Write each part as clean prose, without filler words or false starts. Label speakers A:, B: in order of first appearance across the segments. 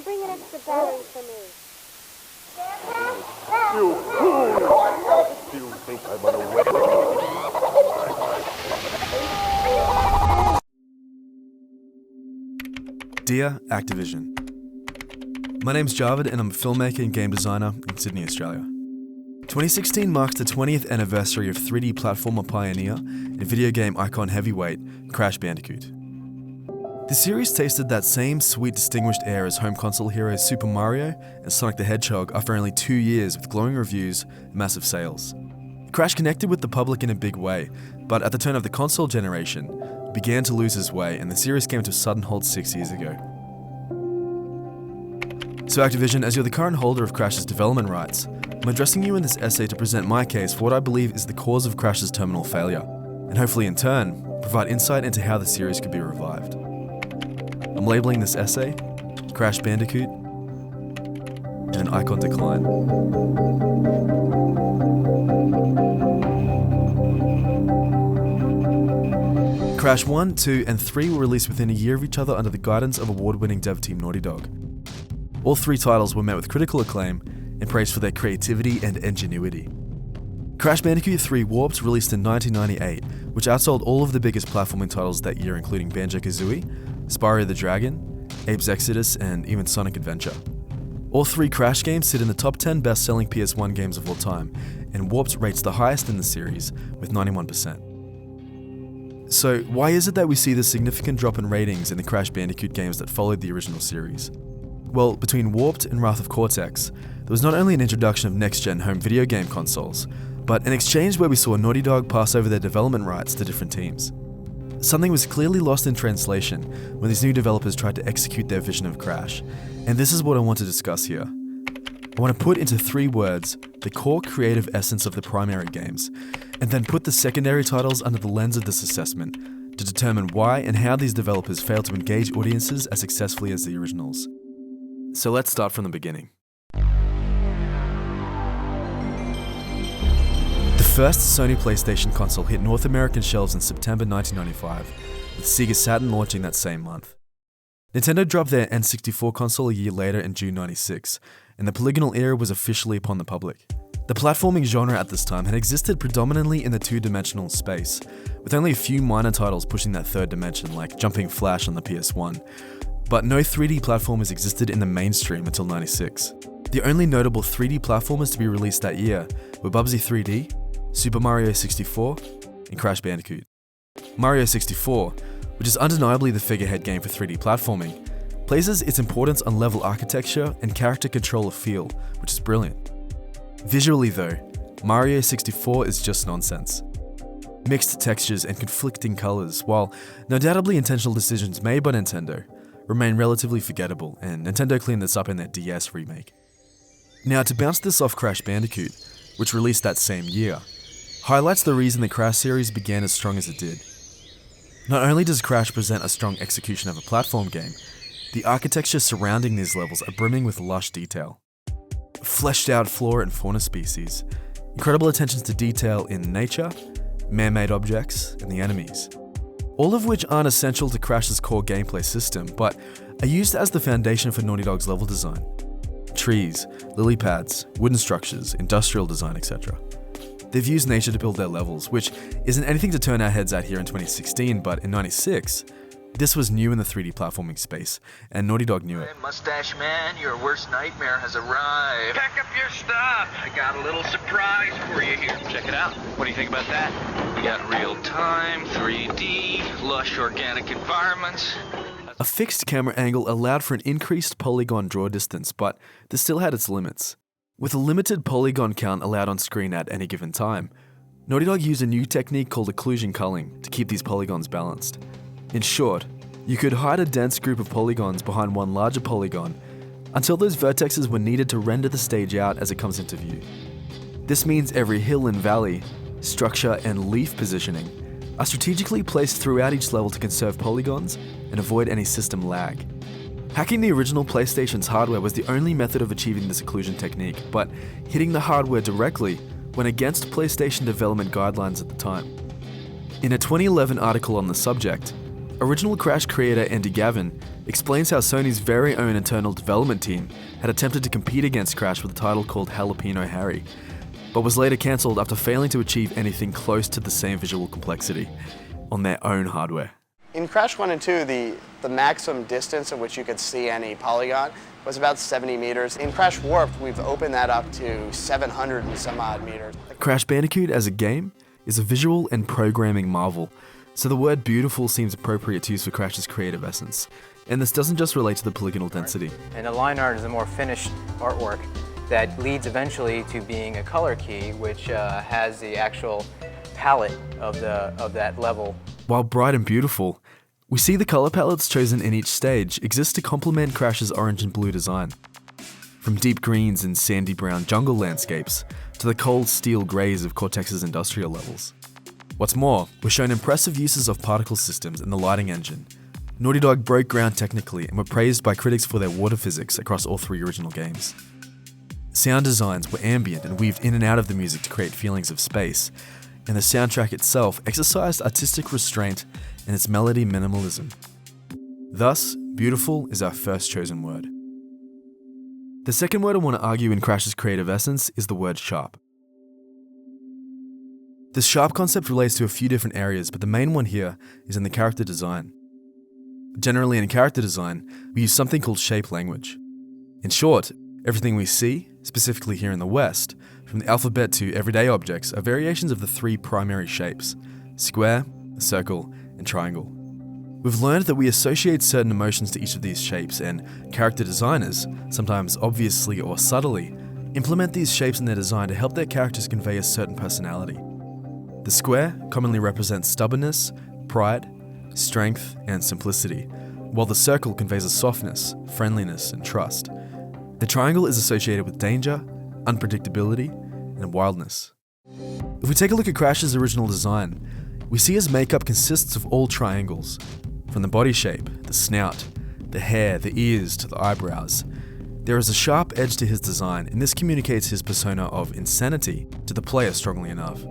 A: bring an extra battery for me.
B: You fool! Do you think I'm unaware?
C: Dear Activision, my name's Jarvid and I'm a filmmaker and game designer in Sydney, Australia. 2016 marks the 20th anniversary of 3D platformer pioneer and video game icon heavyweight Crash Bandicoot. The series tasted that same sweet, distinguished air as home console heroes Super Mario and Sonic the Hedgehog after only 2 years with glowing reviews and massive sales. Crash connected with the public in a big way, but at the turn of the console generation, began to lose his way and the series came to a sudden halt 6 years ago. So Activision, as you're the current holder of Crash's development rights, I'm addressing you in this essay to present my case for what I believe is the cause of Crash's terminal failure, and hopefully in turn, provide insight into how the series could be revived. I'm labeling this essay, Crash Bandicoot, and an icon decline. Crash 1, 2, and 3 were released within a year of each other under the guidance of award-winning dev team Naughty Dog. All 3 titles were met with critical acclaim and praised for their creativity and ingenuity. Crash Bandicoot 3 Warped released in 1998, which outsold all of the biggest platforming titles that year, including Banjo-Kazooie, Spyro the Dragon, Abe's Exodus, and even Sonic Adventure. All 3 Crash games sit in the top 10 best-selling PS1 games of all time, and Warped rates the highest in the series, with 91%. So, why is it that we see this significant drop in ratings in the Crash Bandicoot games that followed the original series? Well, between Warped and Wrath of Cortex, there was not only an introduction of next-gen home video game consoles, but an exchange where we saw Naughty Dog pass over their development rights to different teams. Something was clearly lost in translation when these new developers tried to execute their vision of Crash, and this is what I want to discuss here. I want to put into 3 words the core creative essence of the primary games, and then put the secondary titles under the lens of this assessment to determine why and how these developers failed to engage audiences as successfully as the originals. So let's start from the beginning. The first Sony PlayStation console hit North American shelves in September 1995, with Sega Saturn launching that same month. Nintendo dropped their N64 console a year later in June 96, and the polygonal era was officially upon the public. The platforming genre at this time had existed predominantly in the 2-dimensional space, with only a few minor titles pushing that 3rd dimension like Jumping Flash on the PS1, but no 3D platformers existed in the mainstream until 96. The only notable 3D platformers to be released that year were Bubsy 3D, Super Mario 64, and Crash Bandicoot. Mario 64, which is undeniably the figurehead game for 3D platforming, places its importance on level architecture and character control of feel, which is brilliant. Visually though, Mario 64 is just nonsense. Mixed textures and conflicting colors, while no doubtably intentional decisions made by Nintendo, remain relatively forgettable, and Nintendo cleaned this up in their DS remake. Now, to bounce this off Crash Bandicoot, which released that same year, highlights the reason the Crash series began as strong as it did. Not only does Crash present a strong execution of a platform game, the architecture surrounding these levels are brimming with lush detail. Fleshed out flora and fauna species, incredible attentions to detail in nature, man-made objects, and the enemies. All of which aren't essential to Crash's core gameplay system, but are used as the foundation for Naughty Dog's level design. Trees, lily pads, wooden structures, industrial design, etc. They've used nature to build their levels, which isn't anything to turn our heads at here in 2016, but in 96, this was new in the 3D platforming space, and Naughty Dog knew it.
D: Mustache Man, your worst nightmare has arrived. Pack up your stuff. I got a little surprise for you here. Check it out. What do you think about that? We got real-time, 3D, lush organic environments.
C: A fixed camera angle allowed for an increased polygon draw distance, but this still had its limits. With a limited polygon count allowed on screen at any given time, Naughty Dog used a new technique called occlusion culling to keep these polygons balanced. In short, you could hide a dense group of polygons behind one larger polygon until those vertexes were needed to render the stage out as it comes into view. This means every hill and valley, structure, and leaf positioning are strategically placed throughout each level to conserve polygons and avoid any system lag. Hacking the original PlayStation's hardware was the only method of achieving this occlusion technique, but hitting the hardware directly went against PlayStation development guidelines at the time. In a 2011 article on the subject, Original Crash creator Andy Gavin explains how Sony's very own internal development team had attempted to compete against Crash with a title called Jalapeno Harry, but was later cancelled after failing to achieve anything close to the same visual complexity on their own hardware.
A: In Crash 1 and 2, the maximum distance at which you could see any polygon was about 70 meters. In Crash Warped, we've opened that up to 700 and some odd meters.
C: Crash Bandicoot as a game is a visual and programming marvel, so the word beautiful seems appropriate to use for Crash's creative essence. And this doesn't just relate to the polygonal density.
E: And the line art is a more finished artwork that leads eventually to being a color key, which has the actual palette of that level.
C: While bright and beautiful, we see the color palettes chosen in each stage exist to complement Crash's orange and blue design. From deep greens and sandy brown jungle landscapes to the cold steel greys of Cortex's industrial levels. What's more, we're shown impressive uses of particle systems in the lighting engine. Naughty Dog broke ground technically and were praised by critics for their water physics across all three original games. Sound designs were ambient and weaved in and out of the music to create feelings of space, and the soundtrack itself exercised artistic restraint in its melody minimalism. Thus, beautiful is our first chosen word. The second word I want to argue in Crash's creative essence is the word sharp. This sharp concept relates to a few different areas, but the main one here is in the character design. Generally in character design, we use something called shape language. In short, everything we see, specifically here in the West, from the alphabet to everyday objects, are variations of the three primary shapes: square, circle, and triangle. We've learned that we associate certain emotions to each of these shapes, and character designers, sometimes obviously or subtly, implement these shapes in their design to help their characters convey a certain personality. The square commonly represents stubbornness, pride, strength, and simplicity, while the circle conveys a softness, friendliness, and trust. The triangle is associated with danger, unpredictability, and wildness. If we take a look at Crash's original design, we see his makeup consists of all triangles, from the body shape, the snout, the hair, the ears, to the eyebrows. There is a sharp edge to his design, and this communicates his persona of insanity to the player strongly enough.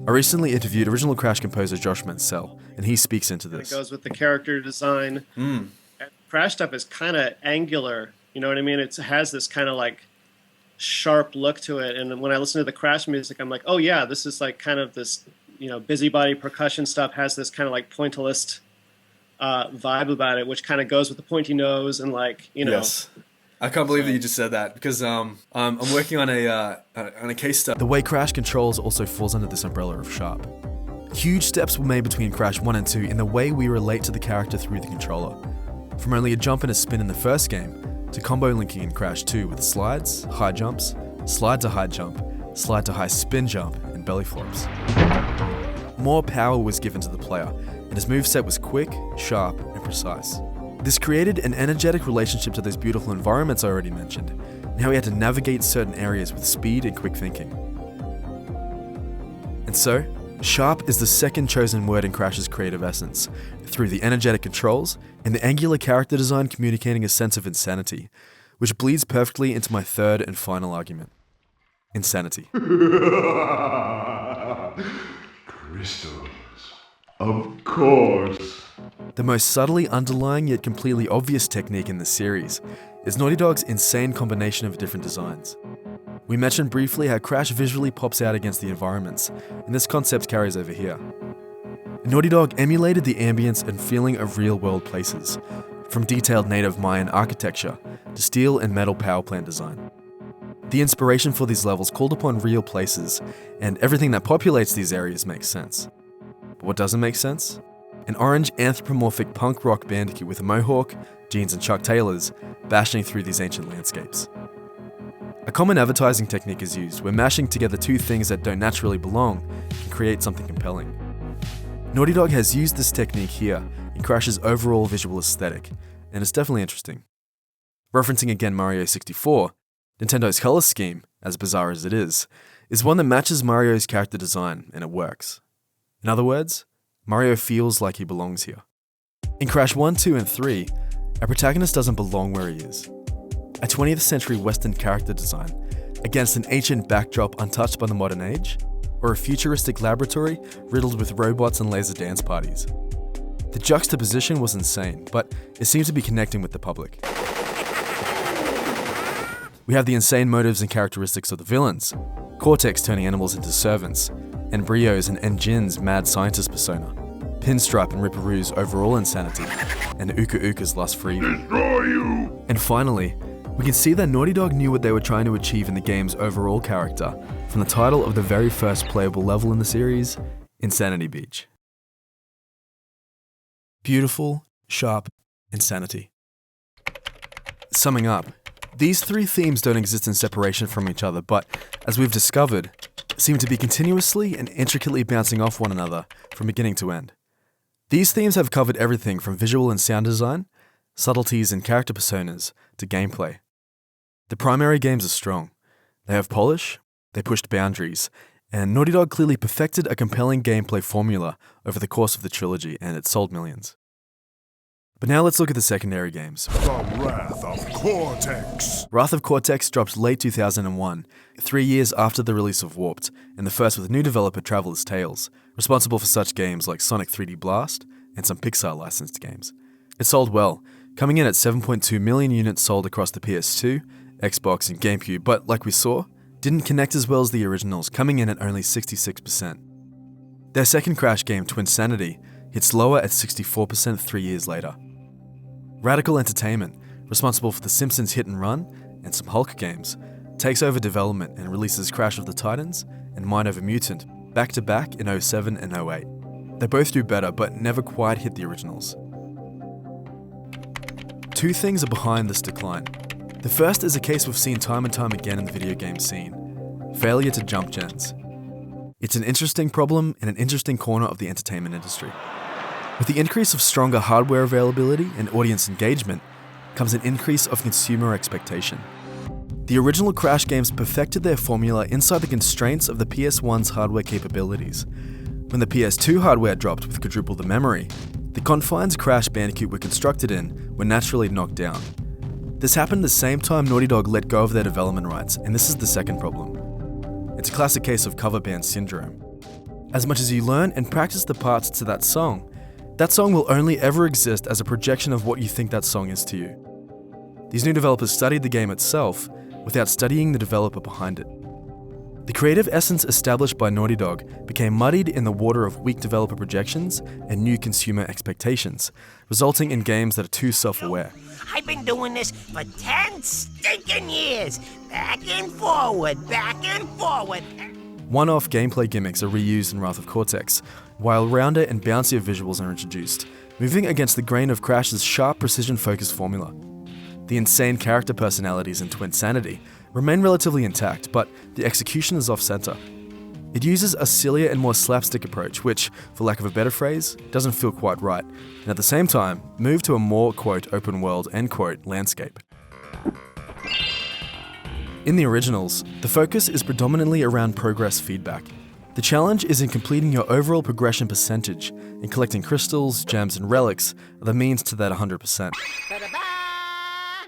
C: I recently interviewed original Crash composer Josh Mansell, and he speaks into this.
F: It goes with the character design. Crash stuff is kind of angular, you know what I mean? It has this kind of like sharp look to it, and when I listen to the Crash music, I'm like, oh yeah, this is like kind of this, you know, busybody percussion stuff has this kind of like pointillist vibe about it, which kind of goes with the pointy nose and like, you know.
G: Yes. I can't believe that you just said that, because I'm working on a case study.
C: The way Crash controls also falls under this umbrella of sharp. Huge steps were made between Crash 1 and 2 in the way we relate to the character through the controller. From only a jump and a spin in the first game, to combo linking in Crash 2 with slides, high jumps, slide to high jump, slide to high spin jump, and belly flops. More power was given to the player, and his moveset was quick, sharp, and precise. This created an energetic relationship to those beautiful environments I already mentioned, and how he had to navigate certain areas with speed and quick thinking. And so, sharp is the second chosen word in Crash's creative essence, through the energetic controls and the angular character design communicating a sense of insanity, which bleeds perfectly into my third and final argument. Insanity.
B: Crystals. Of course.
C: The most subtly underlying yet completely obvious technique in the series is Naughty Dog's insane combination of different designs. We mentioned briefly how Crash visually pops out against the environments, and this concept carries over here. Naughty Dog emulated the ambience and feeling of real-world places, from detailed native Mayan architecture to steel and metal power plant design. The inspiration for these levels called upon real places, and everything that populates these areas makes sense. But what doesn't make sense? An orange anthropomorphic punk rock Bandicoot with a mohawk, jeans and Chuck Taylors, bashing through these ancient landscapes. A common advertising technique is used where mashing together two things that don't naturally belong can create something compelling. Naughty Dog has used this technique here in Crash's overall visual aesthetic, and it's definitely interesting. Referencing again Mario 64, Nintendo's color scheme, as bizarre as it is one that matches Mario's character design, and it works. In other words, Mario feels like he belongs here. In Crash 1, 2, and 3, our protagonist doesn't belong where he is. A 20th century Western character design against an ancient backdrop untouched by the modern age, or a futuristic laboratory riddled with robots and laser dance parties. The juxtaposition was insane, but it seemed to be connecting with the public. We have the insane motives and characteristics of the villains, Cortex turning animals into servants, and Brio's and Njin's mad scientist persona, Pinstripe and Ripperoo's overall insanity, and Uka Uka's lust for evil.
B: Destroy you!
C: And finally, we can see that Naughty Dog knew what they were trying to achieve in the game's overall character from the title of the very first playable level in the series, Insanity Beach. Beautiful, sharp, insanity. Summing up, these three themes don't exist in separation from each other, but, as we've discovered, seem to be continuously and intricately bouncing off one another from beginning to end. These themes have covered everything from visual and sound design, subtleties and character personas, to gameplay. The primary games are strong. They have polish, they pushed boundaries, and Naughty Dog clearly perfected a compelling gameplay formula over the course of the trilogy, and it sold millions. But now let's look at the secondary games.
B: The Wrath of Cortex.
C: Wrath of Cortex dropped late 2001, 3 years after the release of Warped, and the first with new developer Traveller's Tales, responsible for such games like Sonic 3D Blast and some Pixar licensed games. It sold well, coming in at 7.2 million units sold across the PS2, Xbox and GameCube, but like we saw, didn't connect as well as the originals, coming in at only 66%. Their second Crash game, Twinsanity, hits lower at 64% 3 years later. Radical Entertainment, responsible for The Simpsons Hit and Run and some Hulk games, takes over development and releases Crash of the Titans and Mind Over Mutant back-to-back in 07 and 08. They both do better, but never quite hit the originals. Two things are behind this decline. The first is a case we've seen time and time again in the video game scene: failure to jump gens. It's an interesting problem and an interesting corner of the entertainment industry. With the increase of stronger hardware availability and audience engagement comes an increase of consumer expectation. The original Crash games perfected their formula inside the constraints of the PS1's hardware capabilities. When the PS2 hardware dropped with quadruple the memory, the confines Crash Bandicoot were constructed in were naturally knocked down. This happened the same time Naughty Dog let go of their development rights, and this is the second problem. It's a classic case of cover band syndrome. As much as you learn and practice the parts to that song will only ever exist as a projection of what you think that song is to you. These new developers studied the game itself without studying the developer behind it. The creative essence established by Naughty Dog became muddied in the water of weak developer projections and new consumer expectations, resulting in games that are too self-aware.
H: I've been doing this for 10 stinking years. Back and forward, back and forward.
C: One-off gameplay gimmicks are reused in Wrath of Cortex, while rounder and bouncier visuals are introduced, moving against the grain of Crash's sharp precision-focused formula. The insane character personalities in Twinsanity remain relatively intact, but the execution is off-center. It uses a sillier and more slapstick approach, which, for lack of a better phrase, doesn't feel quite right, and at the same time, move to a more, quote, open world, end quote, landscape. In the originals, the focus is predominantly around progress feedback. The challenge is in completing your overall progression percentage, and collecting crystals, gems, and relics are the means to that 100%.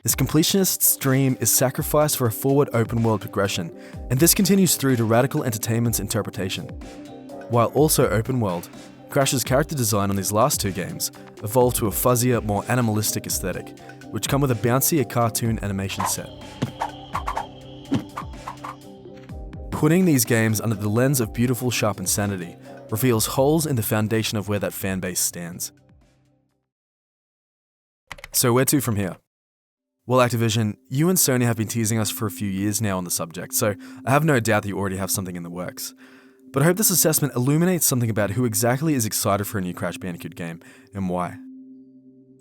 C: This completionist's dream is sacrificed for a forward open world progression, and this continues through to Radical Entertainment's interpretation. While also open world, Crash's character design on these last two games evolved to a fuzzier, more animalistic aesthetic, which come with a bouncier cartoon animation set. Putting these games under the lens of beautiful, sharp insanity reveals holes in the foundation of where that fanbase stands. So where to from here? Well, Activision, you and Sony have been teasing us for a few years now on the subject, so I have no doubt that you already have something in the works. But I hope this assessment illuminates something about who exactly is excited for a new Crash Bandicoot game, and why.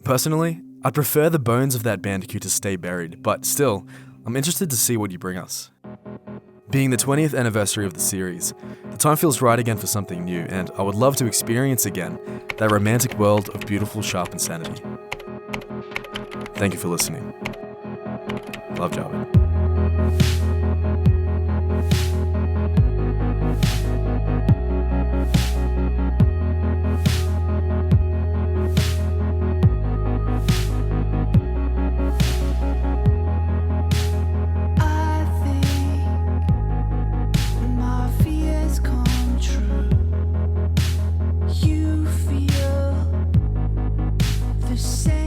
C: Personally, I'd prefer the bones of that Bandicoot to stay buried, but still, I'm interested to see what you bring us. Being the 20th anniversary of the series, the time feels right again for something new, and I would love to experience again that romantic world of beautiful, sharp insanity. Thank you for listening. Love, Javed.
I: say